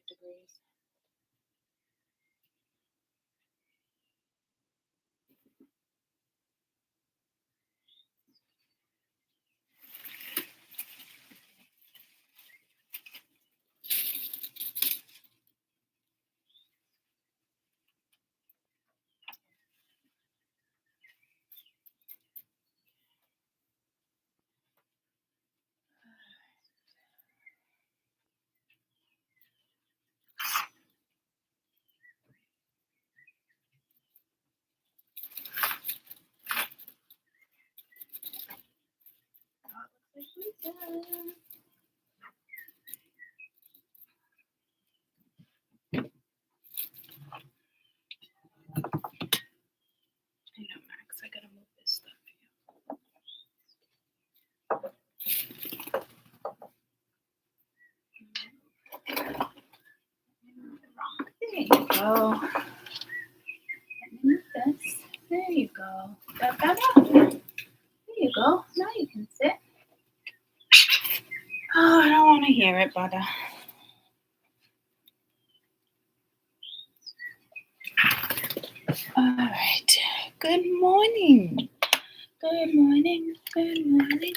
degrees. I know, Max, I gotta move this stuff here. There you go. Move this. There you go. That better? There you go. Now you can sit. Oh, I don't want to hear it, butter. All right. Good morning. Good morning. Good morning.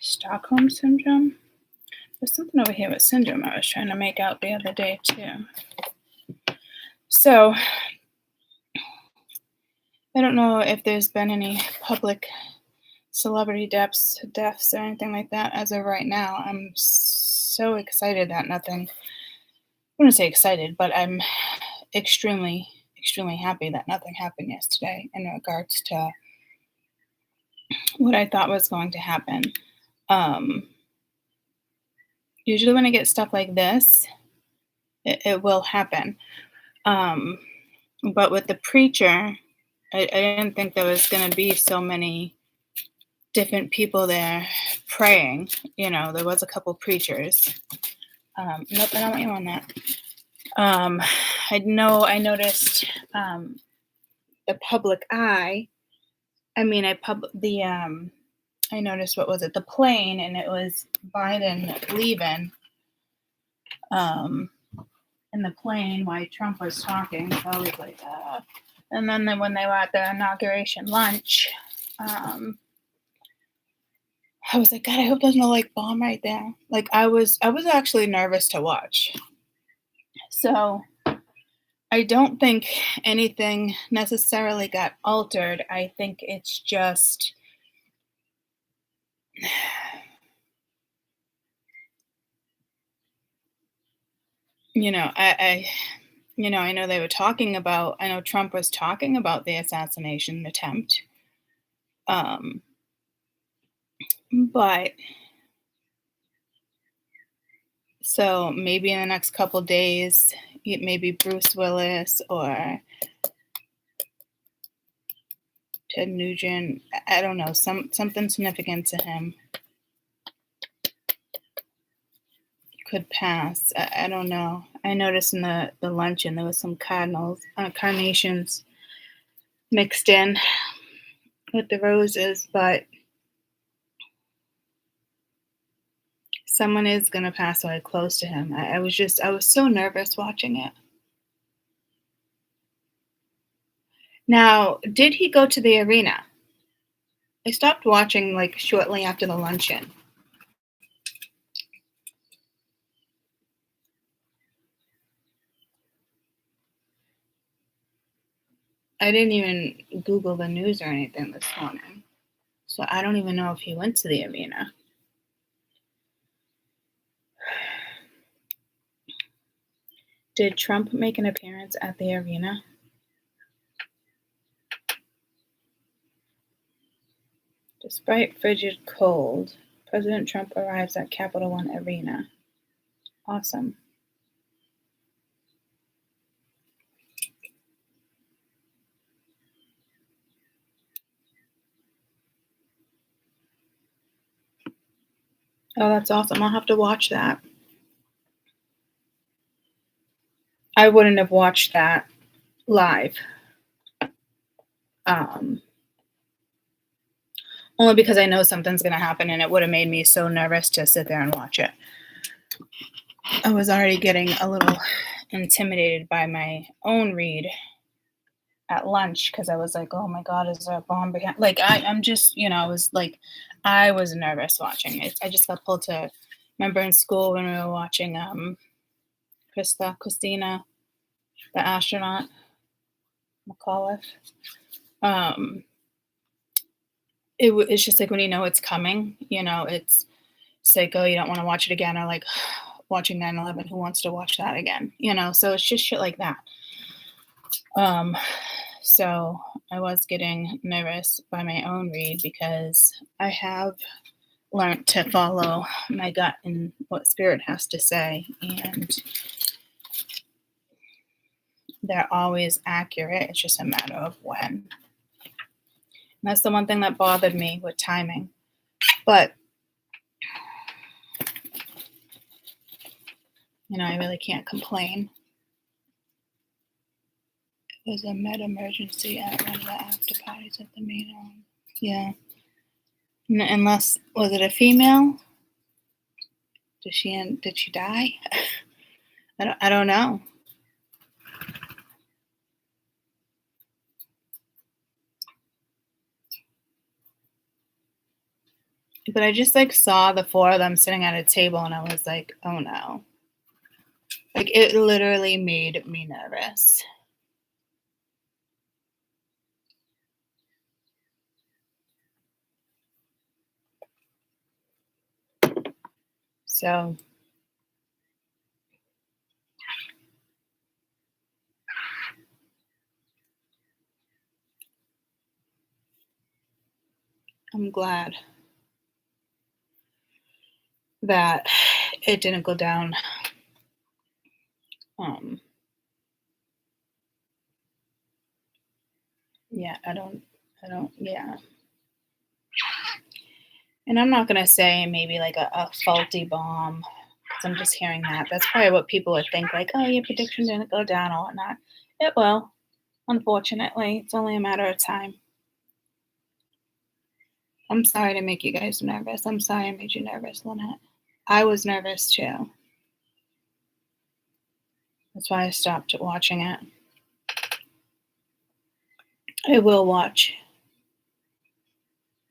Stockholm Syndrome. There's something over here with syndrome I was trying to make out the other day too. So I don't know if there's been any public celebrity deaths or anything like that as of right now. I'm so excited that nothing. I wouldn't say excited, but I'm extremely happy that nothing happened yesterday in regards to what I thought was going to happen. Usually when I get stuff like this, it will happen. But with the preacher, I didn't think there was going to be so many different people there praying. You know, there was a couple preachers. Nope, I don't want you on that. I noticed the public eye. I noticed, what was it? The plane, and it was Biden leaving in the plane while Trump was talking. So I was like, and then when they were at the inauguration lunch, I was like, God, I hope there's no bomb right there. I was actually nervous to watch. So I don't think anything necessarily got altered. I think it's just, I know they were talking about, I know Trump was talking about the assassination attempt. But so maybe in the next couple days, maybe Bruce Willis or Ted Nugent, I don't know, something significant to him could pass. I don't know. I noticed in the luncheon there was some carnations mixed in with the roses, but someone is going to pass away close to him. I was so nervous watching it. Now, did he go to the arena? I stopped watching shortly after the luncheon. I didn't even Google the news or anything this morning, so I don't even know if he went to the arena. Did Trump make an appearance at the arena? Despite frigid cold, President Trump arrives at Capital One Arena. Awesome. Oh, that's awesome. I'll have to watch that. I wouldn't have watched that live. Only because I know something's going to happen, and it would have made me so nervous to sit there and watch it. I was already getting a little intimidated by my own read at lunch because I was like, oh my God, is there a bomb behind? Like, I'm just, I was like, I was nervous watching it. I just got pulled to, remember in school when we were watching Christina, the astronaut, McAuliffe. It's just like when you know it's coming, it's like, oh, you don't want to watch it again, or like watching 9/11, who wants to watch that again? So it's just shit like that. So I was getting nervous by my own read because I have learned to follow my gut and what spirit has to say, and they're always accurate. It's just a matter of when. And that's the one thing that bothered me with timing. But I really can't complain. It was a med emergency at one of the after parties at the main home. Yeah. Unless, was it a female? Did she die? I don't know. But I just saw the four of them sitting at a table, and I was like, oh no. It literally made me nervous. So I'm glad that it didn't go down. Yeah. And I'm not going to say maybe a faulty bomb, because I'm just hearing that. That's probably what people would think, oh, your prediction didn't go down or whatnot. It will. Unfortunately, it's only a matter of time. I'm sorry to make you guys nervous. I'm sorry I made you nervous, Lynette. I was nervous too. That's why I stopped watching it. I will watch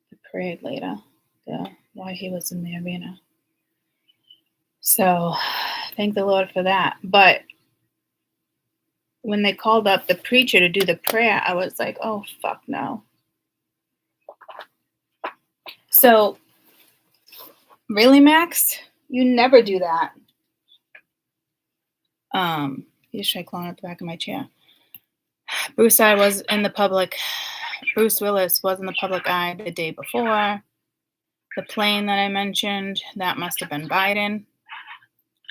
the parade later, why he was in the arena. So thank the Lord for that. But when they called up the preacher to do the prayer, I was like, oh, fuck no. So, really, Max? You never do that. You should try clawing at the back of my chair. Bruce Willis was in the public eye the day before. The plane that I mentioned, that must have been Biden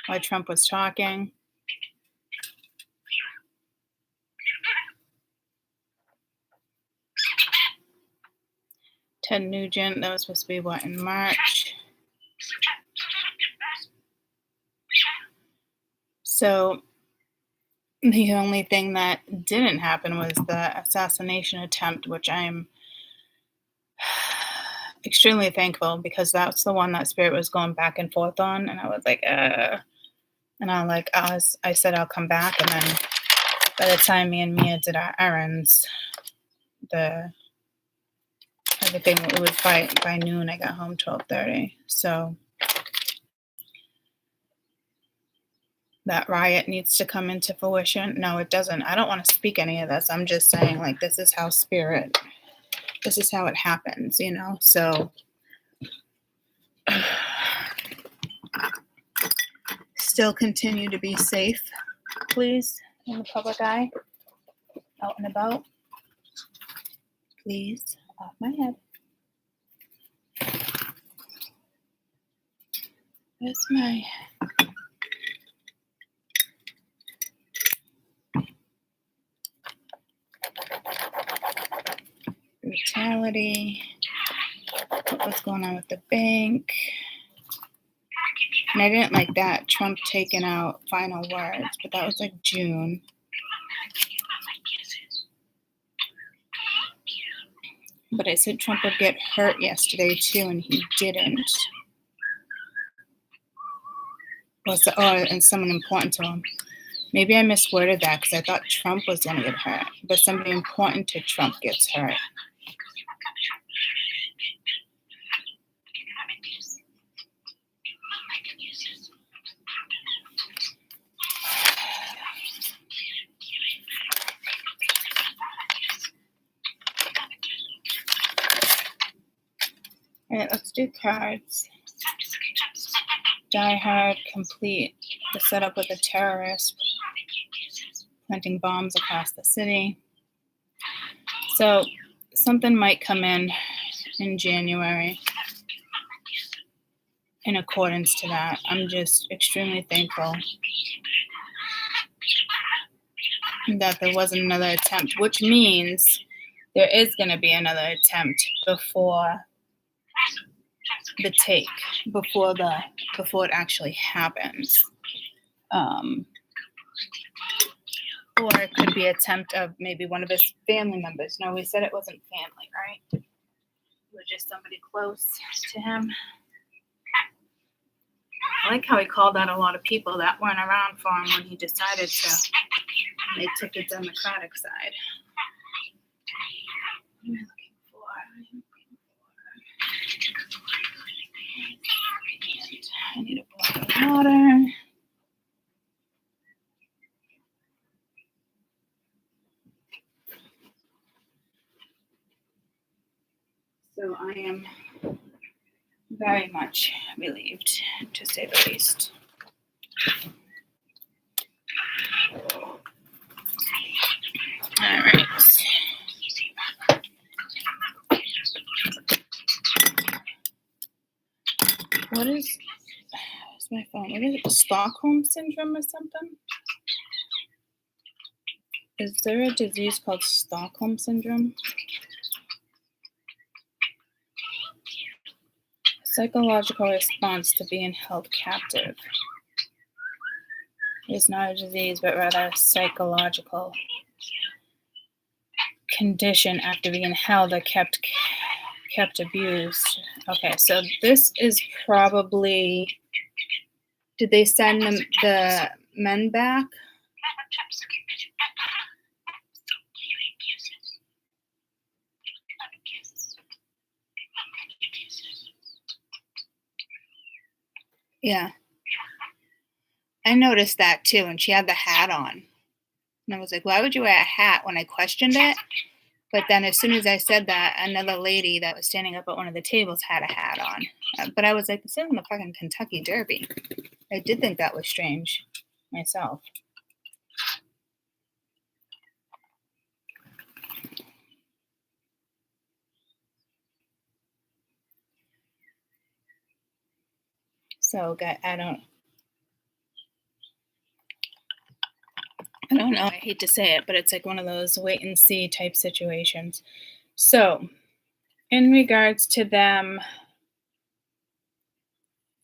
while Trump was talking. Ted Nugent, that was supposed to be in March. So the only thing that didn't happen was the assassination attempt, which I'm extremely thankful, because that's the one that Spirit was going back and forth on, and I was like, and I'm like, I said I'll come back, and then by the time me and Mia did our errands, everything, it was by noon. I got home 12:30. So that riot needs to come into fruition. No, it doesn't. I don't want to speak any of this. I'm just saying, this is how this is how it happens, So still continue to be safe, please, in the public eye, out and about. Please, off my head. Where's my brutality? What's going on with the bank? And I didn't like that Trump taking out final words, but that was June. But I said Trump would get hurt yesterday too, and he didn't. And someone important to him. Maybe I misworded that because I thought Trump was going to get hurt, but somebody important to Trump gets hurt. All right, let's do cards. Die Hard, complete the setup with a terrorist planting bombs across the city. So something might come in January in accordance to that. I'm just extremely thankful that there wasn't another attempt, which means there is going to be another attempt before the take, before it actually happens. Or it could be an attempt of maybe one of his family members. No, we said it wasn't family, right? It was just somebody close to him. I like how he called out a lot of people that weren't around for him when he decided to. They took the Democratic side. What am I looking for? I need a bottle of water. So I am very much relieved, to say the least. All right. What is my phone? What is it? Stockholm Syndrome or something? Is there a disease called Stockholm Syndrome? Psychological response to being held captive. It's not a disease, but rather a psychological condition after being held or kept abused. Okay, so this is probably. Did they send the men back? Yeah. I noticed that too, and she had the hat on. And I was like, why would you wear a hat when I questioned it? But then as soon as I said that, another lady that was standing up at one of the tables had a hat on. But I was like, this isn't the fucking Kentucky Derby. I did think that was strange myself. So I don't know. I hate to say it, but it's like one of those wait and see type situations. So in regards to them,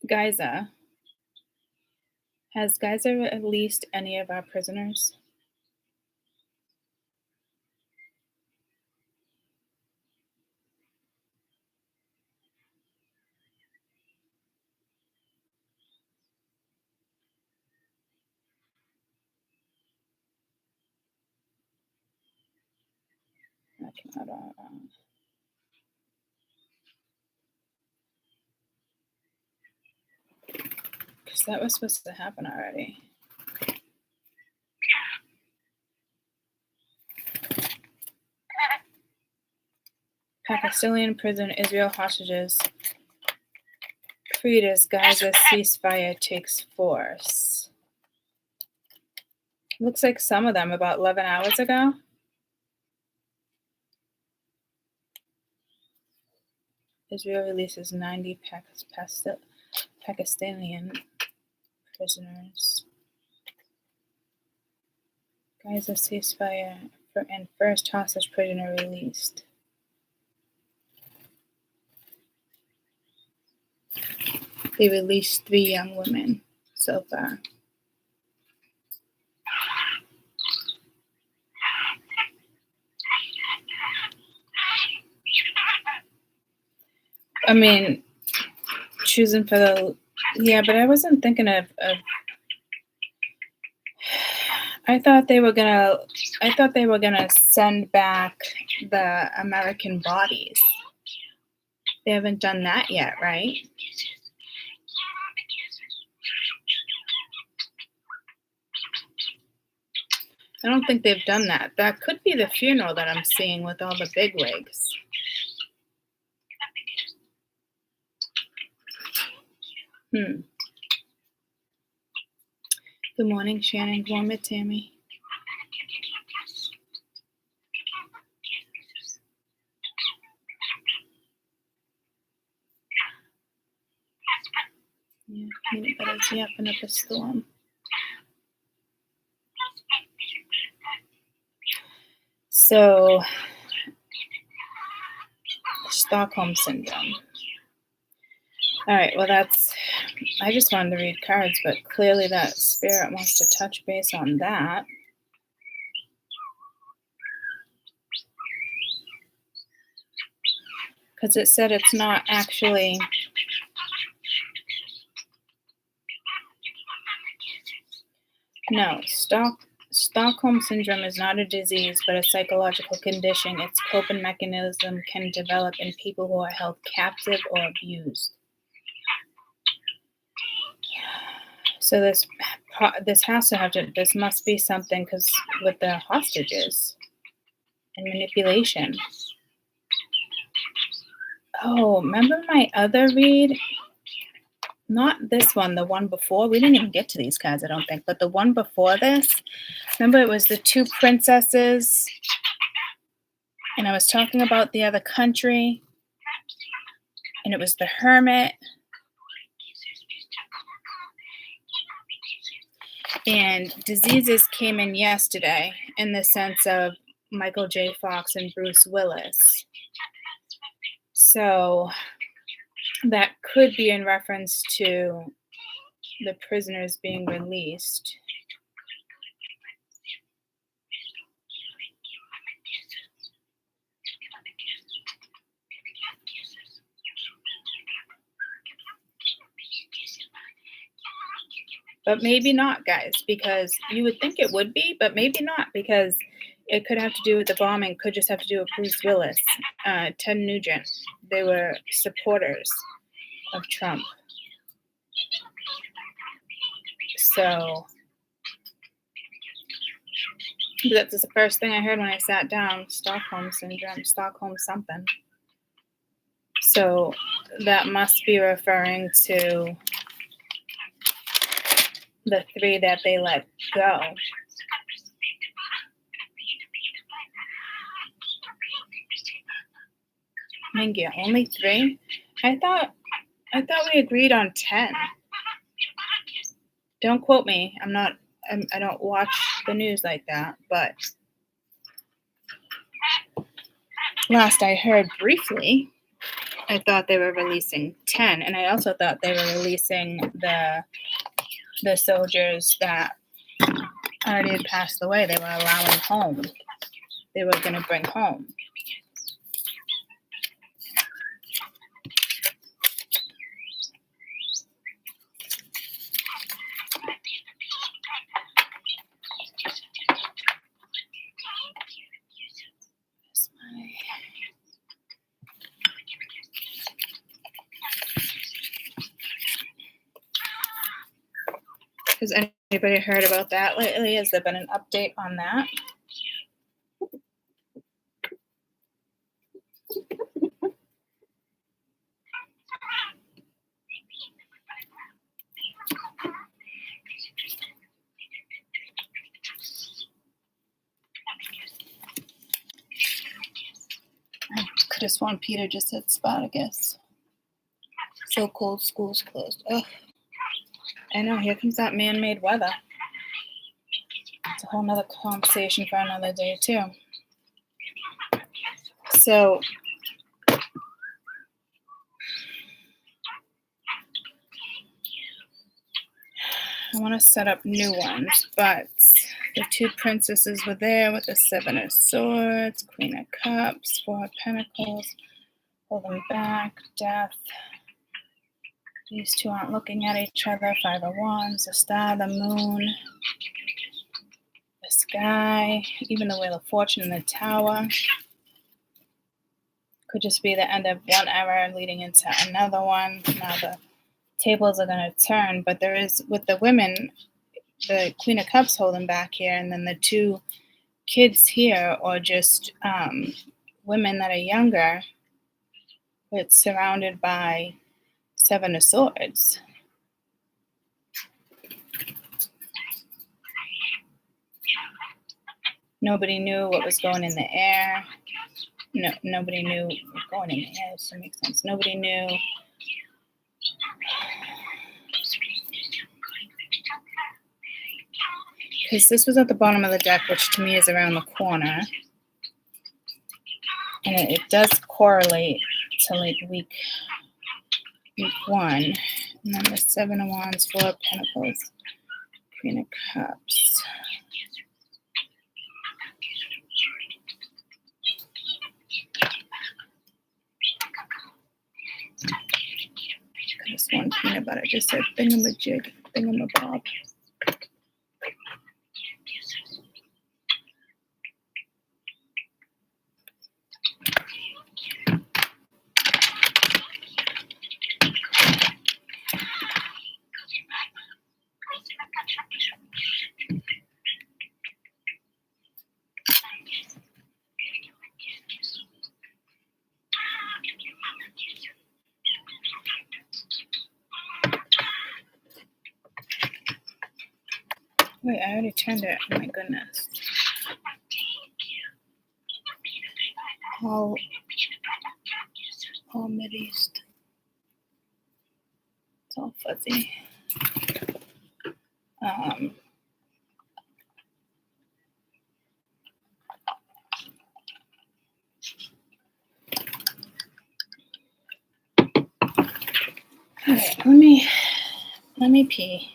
Giza, has Giza released any of our prisoners? Because that was supposed to happen already. Pakistani prison, Israel hostages freed as Gaza ceasefire takes force. Looks like some of them about 11 hours ago. Israel releases 90 Pakistani prisoners. Gaza ceasefire and first hostage prisoner released. They released 3 young women so far. I mean, choosing for the, yeah, but I wasn't thinking of I thought they were gonna send back the American bodies. They haven't done that yet, right? I don't think they've done that. That could be the funeral that I'm seeing with all the bigwigs. Good morning, Shannon. Good morning, Tammy. Yeah, peanut butter's yapping up a storm. So, Stockholm Syndrome. All right, well, I just wanted to read cards, but clearly that spirit wants to touch base on that. Because it said it's not actually... No, Stockholm Syndrome is not a disease, but a psychological condition. Its coping mechanism can develop in people who are held captive or abused. So this has to have to, this must be something, because with the hostages and manipulation. Oh, remember my other read? Not this one, the one before. We didn't even get to these cards, I don't think. But the one before this, remember it was the two princesses. And I was talking about the other country. And it was the Hermit. And diseases came in yesterday in the sense of Michael J. Fox and Bruce Willis. So that could be in reference to the prisoners being released. But maybe not, guys, because you would think it would be, but maybe not, because it could have to do with the bombing, could just have to do with Bruce Willis, Ted Nugent. They were supporters of Trump. So that's the first thing I heard when I sat down, Stockholm Syndrome, Stockholm something. So that must be referring to the three that they let go. Mingia, only 3? I thought we agreed on 10. Don't quote me. I don't watch the news like that, but last I heard briefly, I thought they were releasing 10, and I also thought they were releasing the soldiers that already had passed away. They were allowing home. They were going to bring home. Has anybody heard about that lately? Has there been an update on that? I could have sworn Peter just said Spartacus. So cold, school's closed. Ugh. I know, here comes that man-made weather. It's a whole nother conversation for another day, too. So, I want to set up new ones, but the two princesses were there with the 7 of Swords, Queen of Cups, 4 of Pentacles, holding back, death. These two aren't looking at each other. Five of Wands, the star, the moon, the sky, even the Wheel of Fortune, and the Tower. Could just be the end of one era leading into another one. Now the tables are going to turn, but there is, with the women, the Queen of Cups holding back here, and then the two kids here, or just women that are younger, it's surrounded by Seven of Swords. Nobody knew what was going in the air. No, nobody knew what going in the air, does that make sense? Nobody knew. Because this was at the bottom of the deck, which to me is around the corner. And it does correlate to like week one. And then the Seven of Wands, Four of Pentacles, Queen of Cups. This one peanut butter just said thingamajig, thingamabob. Wait, I already turned it. Oh my goodness. All Mideast. It's all fuzzy. Okay, let me pee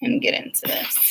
and get into this.